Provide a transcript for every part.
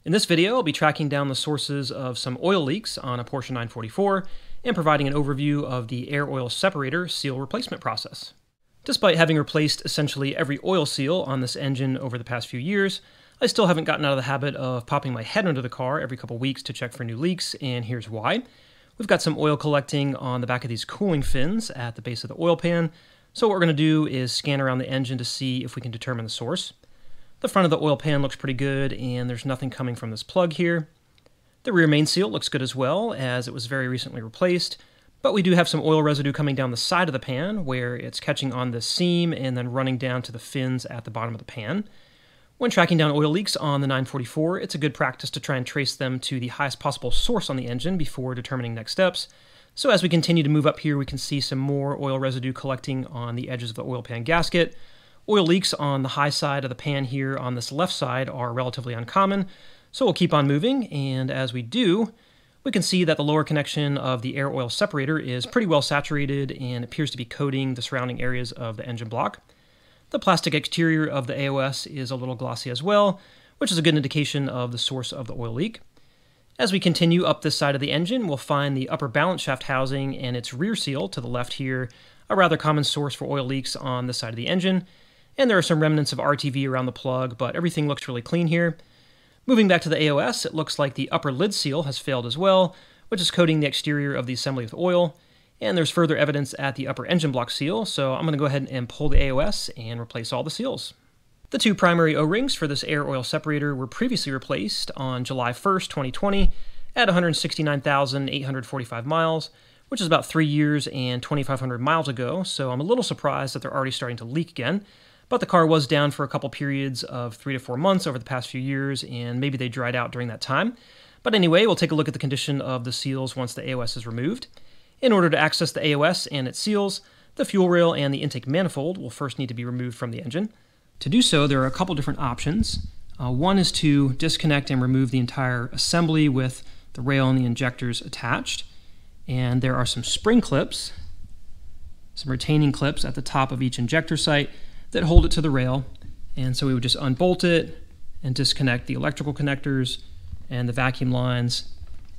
In this video, I'll be tracking down the sources of some oil leaks on a Porsche 944 and providing an overview of the air oil separator seal replacement process. Despite having replaced essentially every oil seal on this engine over the past few years, I still haven't gotten out of the habit of popping my head under the car every couple weeks to check for new leaks, and here's why. We've got some oil collecting on the back of these cooling fins at the base of the oil pan, so what we're going to do is scan around the engine to see if we can determine the source. The front of the oil pan looks pretty good, and there's nothing coming from this plug here. The rear main seal looks good as well, as it was very recently replaced, but we do have some oil residue coming down the side of the pan, where it's catching on the seam and then running down to the fins at the bottom of the pan. When tracking down oil leaks on the 944, it's a good practice to try and trace them to the highest possible source on the engine before determining next steps. So as we continue to move up here, we can see some more oil residue collecting on the edges of the oil pan gasket. Oil leaks on the high side of the pan here on this left side are relatively uncommon, so we'll keep on moving, and as we do, we can see that the lower connection of the air oil separator is pretty well saturated and appears to be coating the surrounding areas of the engine block. The plastic exterior of the AOS is a little glossy as well, which is a good indication of the source of the oil leak. As we continue up this side of the engine, we'll find the upper balance shaft housing and its rear seal to the left here, a rather common source for oil leaks on this side of the engine. And there are some remnants of RTV around the plug, but everything looks really clean here. Moving back to the AOS, it looks like the upper lid seal has failed as well, which is coating the exterior of the assembly with oil. And there's further evidence at the upper engine block seal, so I'm going to go ahead and pull the AOS and replace all the seals. The two primary O-rings for this air oil separator were previously replaced on July 1st, 2020 at 169,845 miles, which is about 3 years and 2,500 miles ago, so I'm a little surprised that they're already starting to leak again. But the car was down for a couple periods of 3 to 4 months over the past few years, and maybe they dried out during that time. But anyway, we'll take a look at the condition of the seals once the AOS is removed. In order to access the AOS and its seals, the fuel rail and the intake manifold will first need to be removed from the engine. To do so, there are a couple different options. One is to disconnect and remove the entire assembly with the rail and the injectors attached. And there are some spring clips, some retaining clips at the top of each injector site that hold it to the rail, and so we would just unbolt it and disconnect the electrical connectors and the vacuum lines,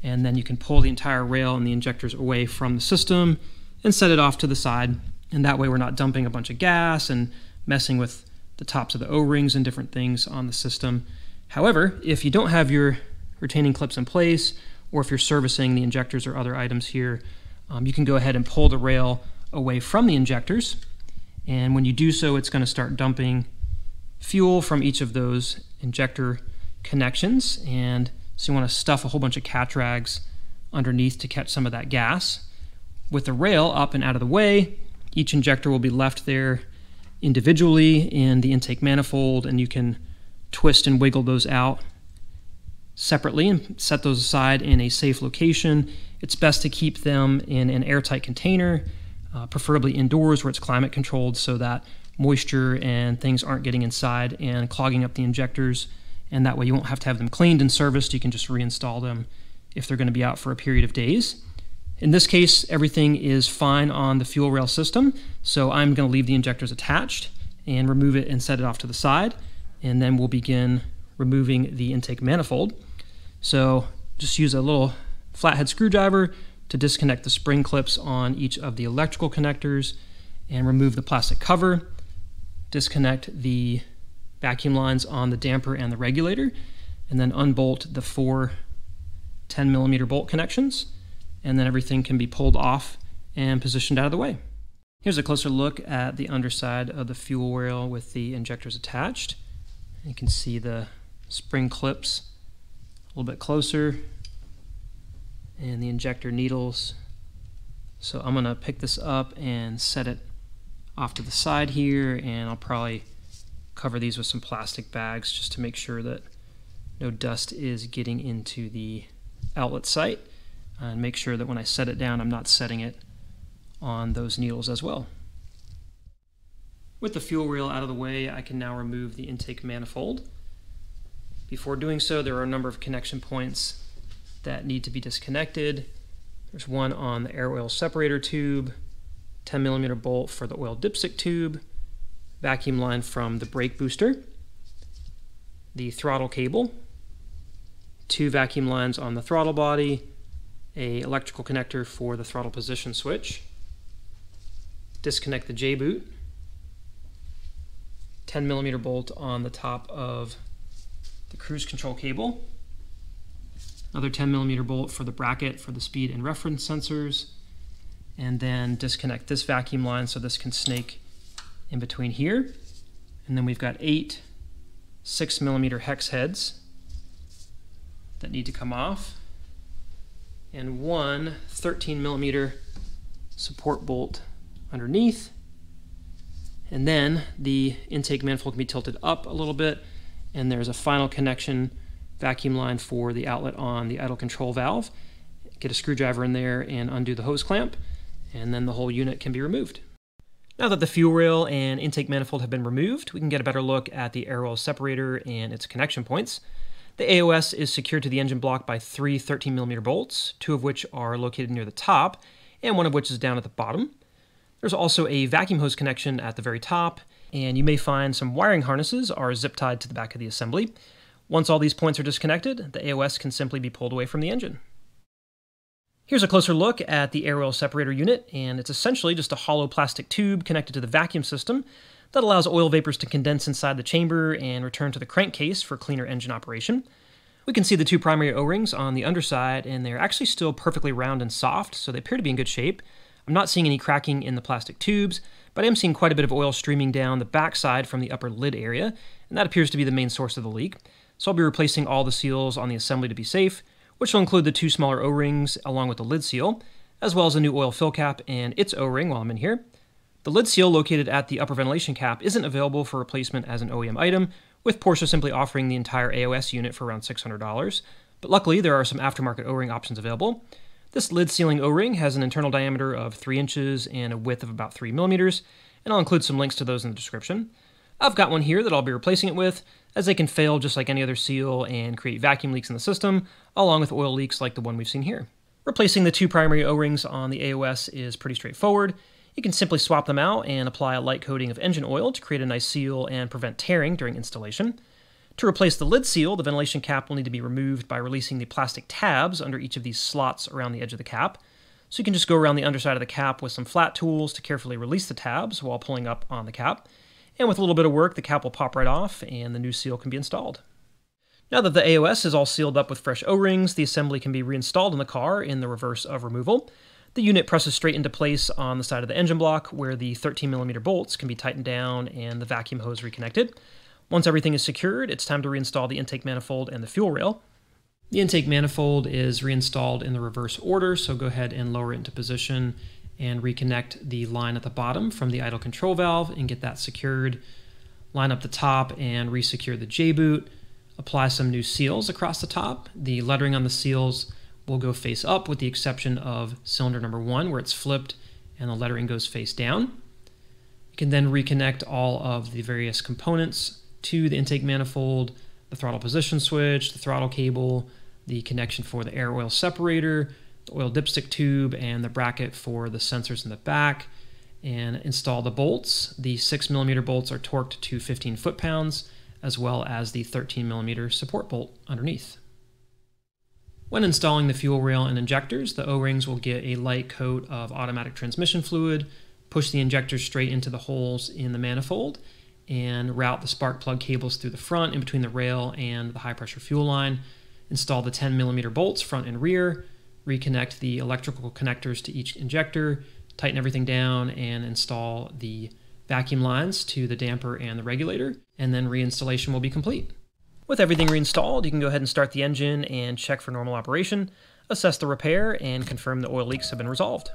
and then you can pull the entire rail and the injectors away from the system and set it off to the side, and that way we're not dumping a bunch of gas and messing with the tops of the O-rings and different things on the system. However, if you don't have your retaining clips in place, or if you're servicing the injectors or other items here, you can go ahead and pull the rail away from the injectors. And when you do so, it's going to start dumping fuel from each of those injector connections. And so you want to stuff a whole bunch of catch rags underneath to catch some of that gas. With the rail up and out of the way, each injector will be left there individually in the intake manifold, and you can twist and wiggle those out separately and set those aside in a safe location. It's best to keep them in an airtight container, preferably indoors where it's climate controlled, so that moisture and things aren't getting inside and clogging up the injectors, and that way you won't have to have them cleaned and serviced. You can just reinstall them if they're going to be out for a period of days. In this case, everything is fine on the fuel rail system, so I'm going to leave the injectors attached and remove it and set it off to the side, and then we'll begin removing the intake manifold. So just use a little flathead screwdriver to disconnect the spring clips on each of the electrical connectors and remove the plastic cover. Disconnect the vacuum lines on the damper and the regulator, and then unbolt the 4 10mm bolt connections, and then everything can be pulled off and positioned out of the way. Here's a closer look at the underside of the fuel rail with the injectors attached. You can see the spring clips a little bit closer, and the injector needles. So I'm going to pick this up and set it off to the side here, and I'll probably cover these with some plastic bags just to make sure that no dust is getting into the outlet site, and make sure that when I set it down, I'm not setting it on those needles as well. With the fuel rail out of the way, I can now remove the intake manifold. Before doing so, there are a number of connection points that need to be disconnected. There's one on the air oil separator tube, 10mm bolt for the oil dipstick tube, vacuum line from the brake booster, the throttle cable, 2 vacuum lines on the throttle body, a electrical connector for the throttle position switch, disconnect the J-boot, 10mm bolt on the top of the cruise control cable, another 10mm bolt for the bracket for the speed and reference sensors, and then disconnect this vacuum line so this can snake in between here. And then we've got 8 6mm hex heads that need to come off, and 1 13mm support bolt underneath. And then the intake manifold can be tilted up a little bit, and there's a final connection vacuum line for the outlet on the idle control valve. Get a screwdriver in there and undo the hose clamp, and then the whole unit can be removed. Now that the fuel rail and intake manifold have been removed, we can get a better look at the air oil separator and its connection points. The AOS is secured to the engine block by 3 13mm bolts, 2 of which are located near the top, and 1 of which is down at the bottom. There's also a vacuum hose connection at the very top, and you may find some wiring harnesses are zip tied to the back of the assembly. Once all these points are disconnected, the AOS can simply be pulled away from the engine. Here's a closer look at the air oil separator unit, and it's essentially just a hollow plastic tube connected to the vacuum system that allows oil vapors to condense inside the chamber and return to the crankcase for cleaner engine operation. We can see the 2 primary O-rings on the underside, and they're actually still perfectly round and soft, so they appear to be in good shape. I'm not seeing any cracking in the plastic tubes, but I am seeing quite a bit of oil streaming down the backside from the upper lid area, and that appears to be the main source of the leak. So I'll be replacing all the seals on the assembly to be safe, which will include the 2 smaller O-rings along with the lid seal, as well as a new oil fill cap and its O-ring while I'm in here. The lid seal located at the upper ventilation cap isn't available for replacement as an OEM item, with Porsche simply offering the entire AOS unit for around $600, but luckily there are some aftermarket O-ring options available. This lid sealing O-ring has an internal diameter of 3 inches and a width of about 3mm, and I'll include some links to those in the description. I've got one here that I'll be replacing it with, as they can fail just like any other seal and create vacuum leaks in the system, along with oil leaks like the one we've seen here. Replacing the 2 primary O-rings on the AOS is pretty straightforward. You can simply swap them out and apply a light coating of engine oil to create a nice seal and prevent tearing during installation. To replace the lid seal, the ventilation cap will need to be removed by releasing the plastic tabs under each of these slots around the edge of the cap. So you can just go around the underside of the cap with some flat tools to carefully release the tabs while pulling up on the cap. And with a little bit of work, the cap will pop right off and the new seal can be installed. Now that the AOS is all sealed up with fresh O-rings, the assembly can be reinstalled in the car in the reverse of removal. The unit presses straight into place on the side of the engine block, where the 13mm bolts can be tightened down and the vacuum hose reconnected. Once everything is secured, it's time to reinstall the intake manifold and the fuel rail. The intake manifold is reinstalled in the reverse order, so go ahead and lower it into position and reconnect the line at the bottom from the idle control valve and get that secured. Line up the top and resecure the J-boot. Apply some new seals across the top. The lettering on the seals will go face up with the exception of cylinder number 1 where it's flipped and the lettering goes face down. You can then reconnect all of the various components to the intake manifold, the throttle position switch, the throttle cable, the connection for the air oil separator, the oil dipstick tube, and the bracket for the sensors in the back, and install the bolts. The 6mm bolts are torqued to 15 foot-pounds, as well as the 13mm support bolt underneath. When installing the fuel rail and injectors, the O-rings will get a light coat of automatic transmission fluid, push the injectors straight into the holes in the manifold, and route the spark plug cables through the front in between the rail and the high pressure fuel line. Install the 10mm bolts front and rear, reconnect the electrical connectors to each injector, tighten everything down, and install the vacuum lines to the damper and the regulator, and then reinstallation will be complete. With everything reinstalled, you can go ahead and start the engine and check for normal operation, assess the repair, and confirm the oil leaks have been resolved.